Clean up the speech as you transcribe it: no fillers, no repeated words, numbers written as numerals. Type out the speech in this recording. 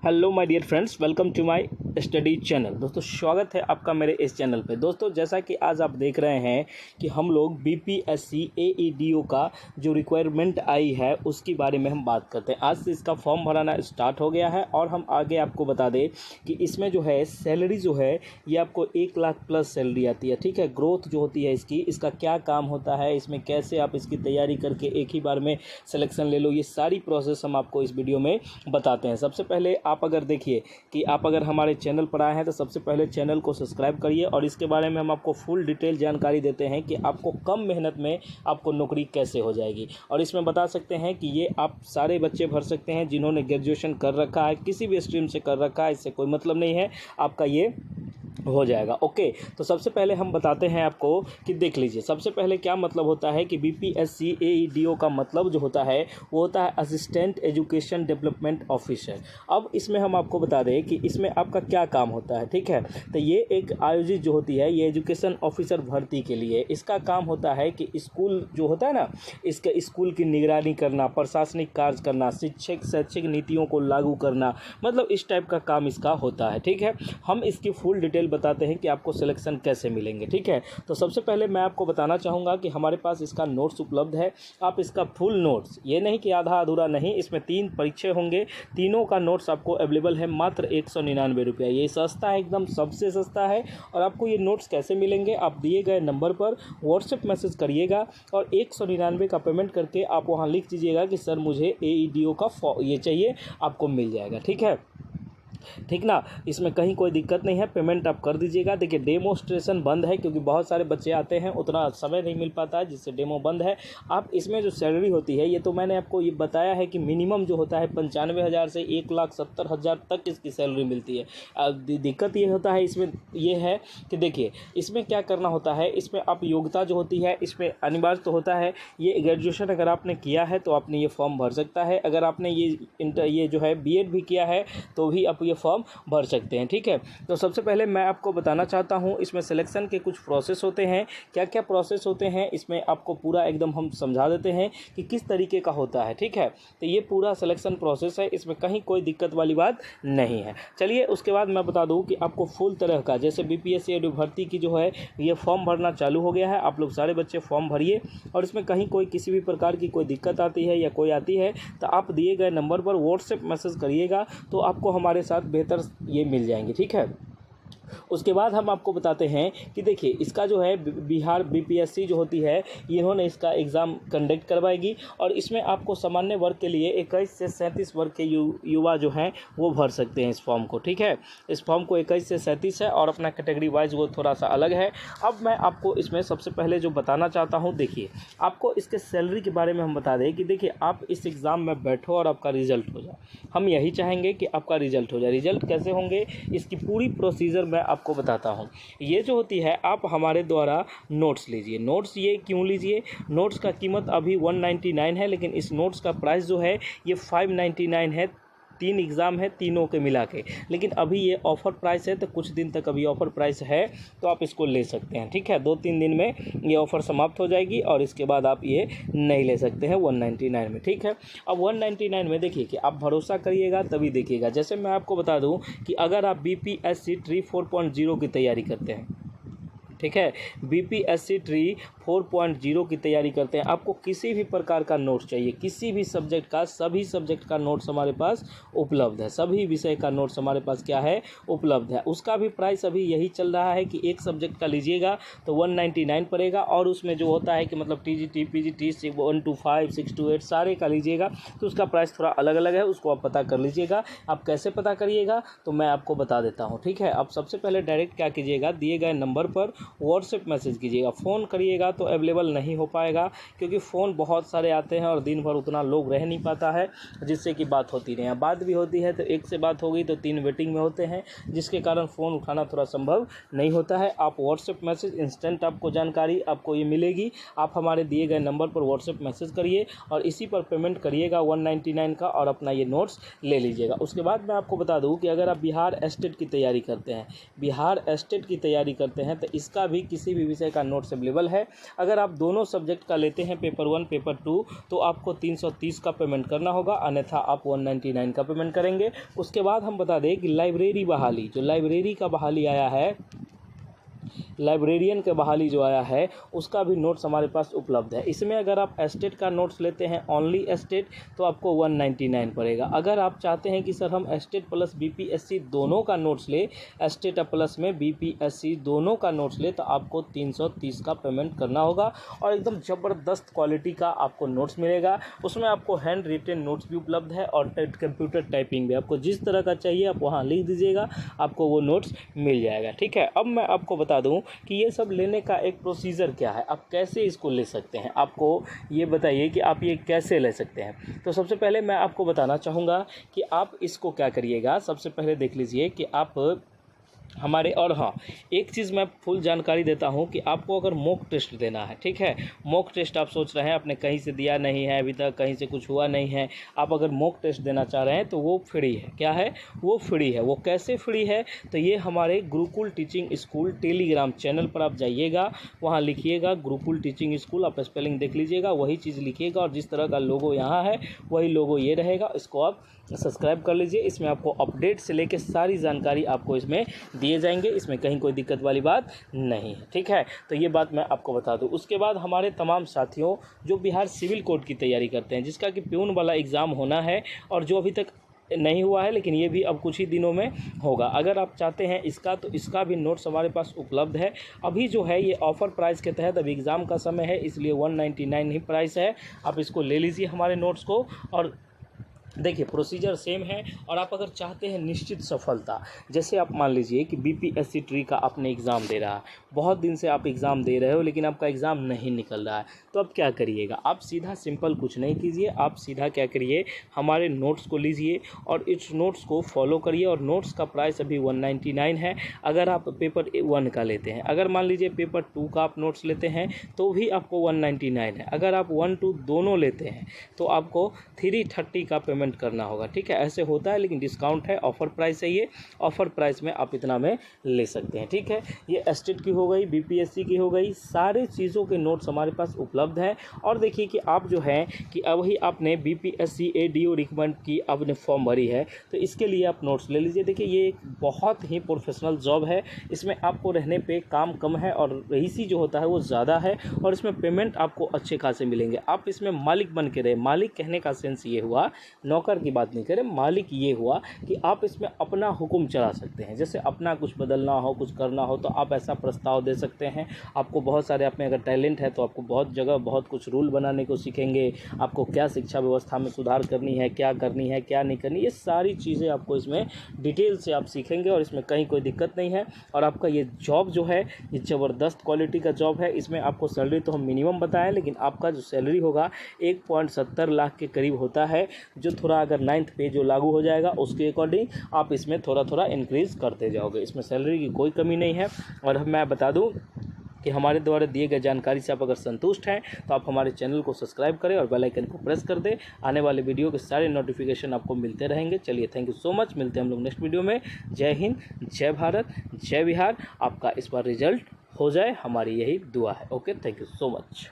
Hello my dear friends, welcome to my study channel. दोस्तों स्वागत है आपका मेरे इस चैनल पे। दोस्तों जैसा कि आज आप देख रहे हैं कि हम लोग बीपीएससी एईडीओ का जो रिक्वायरमेंट आई है उसके बारे में हम बात करते हैं। आज से इसका फॉर्म भराना स्टार्ट हो गया है और हम आगे आपको बता दें कि इसमें जो है सैलरी जो है ये आपको 1 लाख प्लस सैलरी आती है। ठीक है, ग्रोथ जो होती है इसका क्या काम होता है, इसमें कैसे आप इसकी तैयारी करके एक ही बार में सिलेक्शन ले लो, ये सारी प्रोसेस हम आपको इस वीडियो में बताते हैं। सबसे पहले आप अगर देखिए कि आप अगर हमारे चैनल पर आए हैं तो सबसे पहले चैनल को सब्सक्राइब करिए और इसके बारे में हम आपको फुल डिटेल जानकारी देते हैं कि आपको कम मेहनत में आपको नौकरी कैसे हो जाएगी। और इसमें बता सकते हैं कि ये आप सारे बच्चे भर सकते हैं जिन्होंने ग्रेजुएशन कर रखा है, किसी भी स्ट्रीम से कर रखा है, इससे कोई मतलब नहीं है, आपका ये हो जाएगा। ओके, तो सबसे पहले हम बताते हैं आपको कि देख लीजिए सबसे पहले क्या मतलब होता है कि बीपीएससी एईडीओ का मतलब जो होता है वो होता है असिस्टेंट एजुकेशन डेवलपमेंट ऑफिसर। अब इसमें हम आपको बता दें कि इसमें आपका क्या काम होता है। ठीक है, तो ये एक आयोजित जो होती है ये एजुकेशन ऑफिसर भर्ती के लिए, इसका काम होता है कि स्कूल जो होता है ना, इसके स्कूल की निगरानी करना, प्रशासनिक कार्य करना, शैक्षिक नीतियों को लागू करना, मतलब इस टाइप का काम इसका होता है। ठीक है, हम इसकी फुल डिटेल बताते हैं कि आपको सिलेक्शन कैसे मिलेंगे। ठीक है, तो सबसे पहले मैं आपको बताना चाहूँगा कि हमारे पास इसका नोट्स उपलब्ध है। आप इसका फुल नोट्स, ये नहीं कि आधा अधूरा नहीं, इसमें 3 परीक्षे होंगे, तीनों का नोट्स आपको अवेलेबल है मात्र 199 रुपये। ये सस्ता है, एकदम सबसे सस्ता है। और आपको ये नोट्स कैसे मिलेंगे, आप दिए गए नंबर पर व्हाट्सएप मैसेज करिएगा और 199 का पेमेंट करके आप वहाँ लिख दीजिएगा कि सर मुझे एईडीओ का ये चाहिए, आपको मिल जाएगा। ठीक है, ठीक ना, इसमें कहीं कोई दिक्कत नहीं है, पेमेंट आप कर दीजिएगा। देखिए डेमोस्ट्रेशन बंद है क्योंकि बहुत सारे बच्चे आते हैं, उतना समय नहीं मिल पाता है, जिससे डेमो बंद है। आप इसमें जो सैलरी होती है ये तो मैंने आपको ये बताया है कि मिनिमम जो होता है 95,000 से 1,70,000 तक इसकी सैलरी मिलती है। दिक्कत ये होता है इसमें ये है कि देखिए इसमें क्या करना होता है, इसमें आप योग्यता जो होती है इसमें अनिवार्य तो होता है, ये ग्रेजुएशन अगर आपने किया है तो आपने ये फॉर्म भर सकता है। अगर आपने ये जो है बीएड भी किया है तो भी आप ये फॉर्म भर सकते हैं। ठीक है, तो सबसे पहले मैं आपको बताना चाहता हूं इसमें सिलेक्शन के कुछ प्रोसेस होते हैं। क्या क्या प्रोसेस होते हैं इसमें आपको पूरा एकदम हम समझा देते हैं कि किस तरीके का होता है। ठीक है, तो ये पूरा सिलेक्शन प्रोसेस है, इसमें कहीं कोई दिक्कत वाली बात नहीं है। चलिए उसके बाद मैं बता दूं कि आपको फुल तरह का, जैसे बीपीएससी भर्ती की जो है ये फॉर्म भरना चालू हो गया है। आप लोग सारे बच्चे फॉर्म भरिए और इसमें कहीं कोई किसी भी प्रकार की कोई दिक्कत आती है या कोई आती है तो आप दिए गए नंबर पर व्हाट्सएप मैसेज करिएगा तो आपको हमारे साथ बेहतर ये मिल जाएंगे। ठीक है, उसके बाद हम आपको बताते हैं कि देखिए इसका जो है बिहार बीपीएससी जो होती है इन्होंने इसका एग्ज़ाम कंडक्ट करवाएगी और इसमें आपको सामान्य वर्ग के लिए 21 से 37 वर्ग के युवा जो हैं वो भर सकते हैं इस फॉर्म को। ठीक है, इस फॉर्म को 21 से 37 है और अपना कैटेगरी वाइज वो थोड़ा सा अलग है। अब मैं आपको इसमें सबसे पहले जो बताना चाहता हूँ, देखिए आपको इसके सैलरी के बारे में हम बता दें कि देखिए आप इस एग्ज़ाम में बैठो और आपका रिजल्ट हो जाए, हम यही चाहेंगे कि आपका रिजल्ट हो जाए। रिजल्ट कैसे होंगे इसकी पूरी प्रोसीजर मैं आपको बताता हूँ। ये जो होती है आप हमारे द्वारा नोट्स लीजिए। नोट्स ये क्यों लीजिए, नोट्स का कीमत अभी 199 है, लेकिन इस नोट्स का प्राइस जो है ये 599 है। 3 एग्ज़ाम है, तीनों के मिला के, लेकिन अभी ये ऑफ़र प्राइस है तो कुछ दिन तक अभी ऑफ़र प्राइस है तो आप इसको ले सकते हैं। ठीक है, 2-3 दिन में ये ऑफ़र समाप्त हो जाएगी और इसके बाद आप ये नहीं ले सकते हैं 199 में। ठीक है, अब 199 में देखिए कि आप भरोसा करिएगा तभी देखिएगा। जैसे मैं आपको बता दूं कि अगर आप बीपीएससी ट्री 4.0 की तैयारी करते हैं, ठीक है, बीपीएससी ट्री 4.0 की तैयारी करते हैं, आपको किसी भी प्रकार का नोट्स चाहिए, किसी भी सब्जेक्ट का, सभी सब्जेक्ट का नोट्स हमारे पास उपलब्ध है, सभी विषय का नोट्स हमारे पास क्या है, उपलब्ध है। उसका भी प्राइस अभी यही चल रहा है कि एक सब्जेक्ट का लीजिएगा तो 199 पड़ेगा और उसमें जो होता है कि मतलब टीजीटी पीजीटी 1 to 5 6 to 8 सारे का लीजिएगा तो उसका प्राइस थोड़ा अलग अलग है, उसको आप पता कर लीजिएगा। आप कैसे पता करिएगा तो मैं आपको बता देता हूँ। ठीक है, आप सबसे पहले डायरेक्ट क्या कीजिएगा, दिए गए नंबर पर व्हाट्सएप मैसेज कीजिएगा। फ़ोन करिएगा तो अवेलेबल नहीं हो पाएगा क्योंकि फ़ोन बहुत सारे आते हैं और दिन भर उतना लोग रह नहीं पाता है, जिससे कि बात होती नहीं है। बात भी होती है तो एक से बात हो गई तो 3 वेटिंग में होते हैं, जिसके कारण फ़ोन उठाना थोड़ा संभव नहीं होता है। आप व्हाट्सएप मैसेज इंस्टेंट आपको जानकारी आपको ये मिलेगी, आप हमारे दिए गए नंबर पर व्हाट्सएप मैसेज करिए और इसी पर पेमेंट करिएगा 199 का और अपना ये नोट्स ले लीजिएगा। उसके बाद मैं आपको बता दूँ कि अगर आप बिहार स्टेट की तैयारी करते हैं, बिहार स्टेट की तैयारी करते हैं तो इसका उसका भी किसी भी विषय का नोट्स अवेलेबल है। अगर आप दोनों सब्जेक्ट का लेते हैं, पेपर 1 पेपर 2, तो आपको 330 का पेमेंट करना होगा, अन्यथा आप 199 का पेमेंट करेंगे। उसके बाद हम बता दें कि लाइब्रेरी बहाली, जो लाइब्रेरी का बहाली आया है, लाइब्रेरियन के बहाली जो आया है, उसका भी नोट्स हमारे पास उपलब्ध है। इसमें अगर आप एस्टेट का नोट्स लेते हैं, ओनली एस्टेट, तो आपको 199 पड़ेगा। अगर आप चाहते हैं कि सर हम एस्टेट प्लस बीपीएससी दोनों का नोट्स ले, एस्टेट प्लस में बीपीएससी दोनों का नोट्स ले, तो आपको 330 का पेमेंट करना होगा और एकदम ज़बरदस्त क्वालिटी का आपको नोट्स मिलेगा। उसमें आपको हैंड रिटेन नोट्स भी उपलब्ध है और कंप्यूटर टाइपिंग भी। आपको जिस तरह का चाहिए आप वहाँ लिख दीजिएगा, आपको वो नोट्स मिल जाएगा। ठीक है, अब मैं आपको बता दूं कि ये सब लेने का एक प्रोसीजर क्या है, आप कैसे इसको ले सकते हैं। आपको ये बताइए कि आप ये कैसे ले सकते हैं। तो सबसे पहले मैं आपको बताना चाहूँगा कि आप इसको क्या करिएगा। सबसे पहले देख लीजिए कि आप हमारे, और हाँ, एक चीज़ मैं फुल जानकारी देता हूँ कि आपको अगर मॉक टेस्ट देना है, ठीक है, मॉक टेस्ट आप सोच रहे हैं आपने कहीं से दिया नहीं है अभी तक, कहीं से कुछ हुआ नहीं है, आप अगर मॉक टेस्ट देना चाह रहे हैं तो वो फ्री है। क्या है वो? फ्री है। वो कैसे फ्री है? तो ये हमारे Gurukul teaching school Telegram channel पर आप जाइएगा, वहाँ लिखिएगा गुरुकुल टीचिंग स्कूल, आप स्पेलिंग देख लीजिएगा, वही चीज़ लिखिएगा और जिस तरह का लोगो यहाँ है वही लोगो ये रहेगा। इसको आप सब्सक्राइब कर लीजिए। इसमें आपको अपडेट से लेकर सारी जानकारी आपको इसमें दिए जाएंगे, इसमें कहीं कोई दिक्कत वाली बात नहीं है। ठीक है, तो ये बात मैं आपको बता दूं। उसके बाद हमारे तमाम साथियों जो बिहार सिविल कोड की तैयारी करते हैं, जिसका कि प्यून वाला एग्ज़ाम होना है और जो अभी तक नहीं हुआ है, लेकिन ये भी अब कुछ ही दिनों में होगा। अगर आप चाहते हैं इसका, तो इसका भी नोट्स हमारे पास उपलब्ध है। अभी जो है ये ऑफ़र प्राइस के तहत, अभी एग्ज़ाम का समय है इसलिए 199 ही प्राइस है। आप इसको ले लीजिए हमारे नोट्स को। और देखिए प्रोसीजर सेम है। और आप अगर चाहते हैं निश्चित सफलता, जैसे आप मान लीजिए कि बीपीएससी ट्री का आपने एग्ज़ाम दे रहा है, बहुत दिन से आप एग्ज़ाम दे रहे हो लेकिन आपका एग्ज़ाम नहीं निकल रहा है, तो अब क्या करिएगा। आप सीधा सिंपल कुछ नहीं कीजिए, आप सीधा क्या करिए, हमारे नोट्स को लीजिए और इस नोट्स को फॉलो करिए। और नोट्स का प्राइस अभी 199 है अगर आप पेपर 1 का लेते हैं। अगर मान लीजिए पेपर 2 का आप नोट्स लेते हैं तो भी आपको 199 है। अगर आप 1, 2 दोनों लेते हैं तो आपको 330 का पेमेंट करना होगा। ठीक है, ऐसे होता है, लेकिन डिस्काउंट है, ऑफर प्राइस है ये, ऑफर प्राइस में आप इतना में ले सकते हैं। ठीक है, ये एस्टेट की हो गई, बीपीएससी की हो गई, सारे चीज़ों के नोट्स हमारे पास उपलब्ध हैं। और देखिए कि आप जो है कि अभी आपने बीपीएससी एडीओ रिकमेंड की आपने फॉर्म भरी है, तो इसके लिए आप नोट्स ले लीजिए। देखिए ये एक बहुत ही प्रोफेशनल जॉब है, इसमें आपको रहने पे काम कम है और रईसी जो होता है वो ज़्यादा है, और इसमें पेमेंट आपको अच्छे खासे मिलेंगे। आप इसमें मालिक बन के रहे। मालिक कहने का सेंस ये हुआ, नौकर की बात नहीं करें, मालिक ये हुआ कि आप इसमें अपना हुक्म चला सकते हैं। जैसे अपना कुछ बदलना हो, कुछ करना हो, तो आप ऐसा प्रस्ताव दे सकते हैं। आपको बहुत सारे, आप में अगर टैलेंट है तो आपको बहुत जगह बहुत कुछ रूल बनाने को सीखेंगे। आपको क्या शिक्षा व्यवस्था में सुधार करनी है, क्या करनी है, क्या नहीं करनी, ये सारी चीज़ें आपको इसमें डिटेल से आप सीखेंगे और इसमें कहीं कोई दिक्कत नहीं है। और आपका ये जॉब जो है ये ज़बरदस्त क्वालिटी का जॉब है। इसमें आपको सैलरी तो हम मिनिमम बताएं, लेकिन आपका जो सैलरी होगा 1.70 लाख के करीब होता है, जो थोड़ा अगर 9th पे जो लागू हो जाएगा उसके अकॉर्डिंग आप इसमें थोड़ा थोड़ा इंक्रीज़ करते जाओगे। इसमें सैलरी की कोई कमी नहीं है। और मैं बता दूं कि हमारे द्वारा दिए गए जानकारी से आप अगर संतुष्ट हैं तो आप हमारे चैनल को सब्सक्राइब करें और बेल आइकन को प्रेस कर दें। आने वाले वीडियो के सारे नोटिफिकेशन आपको मिलते रहेंगे। चलिए, थैंक यू सो मच, मिलते हैं हम लोग नेक्स्ट वीडियो में। जय हिंद, जय भारत, जय बिहार। आपका इस बार रिजल्ट हो जाए, हमारी यही दुआ है। Okay, thank you so much.